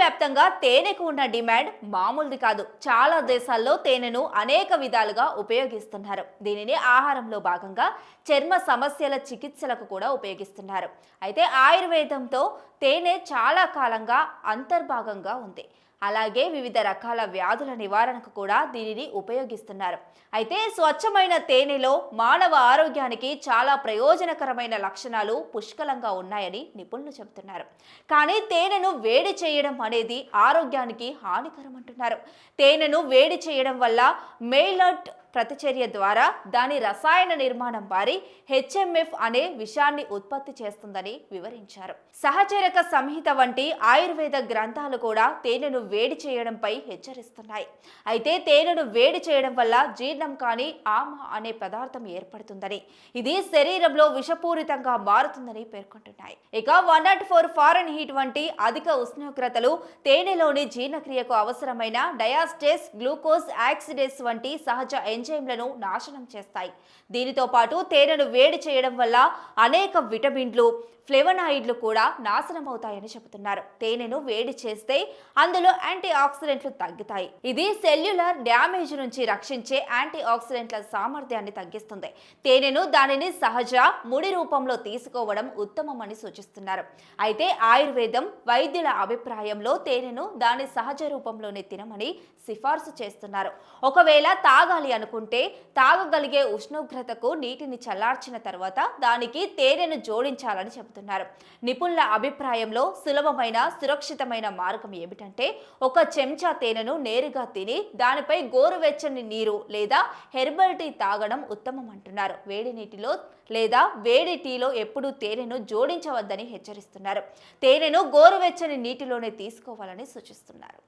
ప్రపంచవ్యాప్తంగా తేనెకు ఉన్న డిమాండ్ మామూలుది కాదు. చాలా దేశాల్లో తేనెను అనేక విధాలుగా ఉపయోగిస్తున్నారు. దీనిని ఆహారంలో భాగంగా చర్మ సమస్యల చికిత్సలకు కూడా ఉపయోగిస్తున్నారు. అయితే ఆయుర్వేదంతో తేనె చాలా కాలంగా అంతర్భాగంగా ఉంది. అలాగే వివిధ రకాల వ్యాధుల నివారణకు కూడా దీనిని ఉపయోగిస్తున్నారు. అయితే స్వచ్ఛమైన తేనెలో మానవ ఆరోగ్యానికి చాలా ప్రయోజనకరమైన లక్షణాలు పుష్కలంగా ఉన్నాయని నిపుణులు చెబుతున్నారు. కానీ తేనెను వేడి చేయడం అనేది ఆరోగ్యానికి హానికరం అంటున్నారు. తేనెను వేడి చేయడం వల్ల మెయిలర్ట్ ప్రతిచర్య ద్వారా దాని రసాయన నిర్మాణం మారి హెచ్ఎంఎఫ్ అనే విషాన్ని ఉత్పత్తి చేస్తుందని వివరించారు. సహచరక సంహిత వంటి ఆయుర్వేద గ్రంథాలు కూడా తేనెను వేడి చేయడంపై హెచ్చరిస్తున్నాయి. అయితే తేనెను వేడి చేయడం వల్ల జీర్ణం కాని ఆమ అనే పదార్థం ఏర్పడుతుందని, ఇది శరీరంలో విషపూరితంగా మారుతుందని పేర్కొంటున్నాయి. ఇక 104 ఫారెన్ హీట్ వంటి అధిక ఉష్ణోగ్రతలు తేనెలోని జీర్ణక్రియకు అవసరమైన డయాస్టేస్, గ్లూకోజ్ ఆక్సిడేస్ వంటి సహజ ఎంజైమ్లను నాశనం చేస్తాయి. దీనితో పాటు తేనెను వేడి చేయడం వల్ల అనేక విటమిన్లు, ఫ్లేవనాయిడ్లు కూడా నాశనమవుతాయని చెబుతున్నారు. తేనెను వేడి చేస్తే అందులో యాంటీ ఆక్సిడెంట్లు తగ్గుతాయి. ఇది సెల్యులర్ డ్యామేజ్ నుంచి రక్షించే యాంటీ ఆక్సిడెంట్ల సామర్థ్యాన్ని తగ్గిస్తుంది. తేనెను దానిని సహజ ముడి రూపంలో తీసుకోవడం ఉత్తమమని సూచిస్తున్నారు. అయితే ఆయుర్వేదం వైద్యుల అభిప్రాయంలో తేనెను దాని సహజ రూపంలోనే తినమని సిఫార్సు చేస్తున్నారు. ఒకవేళ తాగాలి అనుకుంటే తాగగలిగే ఉష్ణోగ్రతకు నీటిని చల్లార్చిన తర్వాత దానికి తేనెను జోడించాలని చెబుతున్నారు. నిపుణుల అభిప్రాయంలో సులభమైన, సురక్షితమైన మార్గం ఏమిటంటే ఒక చెంచా తేనెను నేరుగా తిని దానిపై గోరువెచ్చని నీరు లేదా హెర్బల్ టీ తాగడం ఉత్తమం అంటున్నారు. వేడి నీటిలో లేదా వేడి టీలో ఎప్పుడూ తేనెను జోడించవద్దని హెచ్చరిస్తున్నారు. తేనెను గోరువెచ్చని నీటిలోనే తీసుకోవాలని సూచిస్తున్నారు.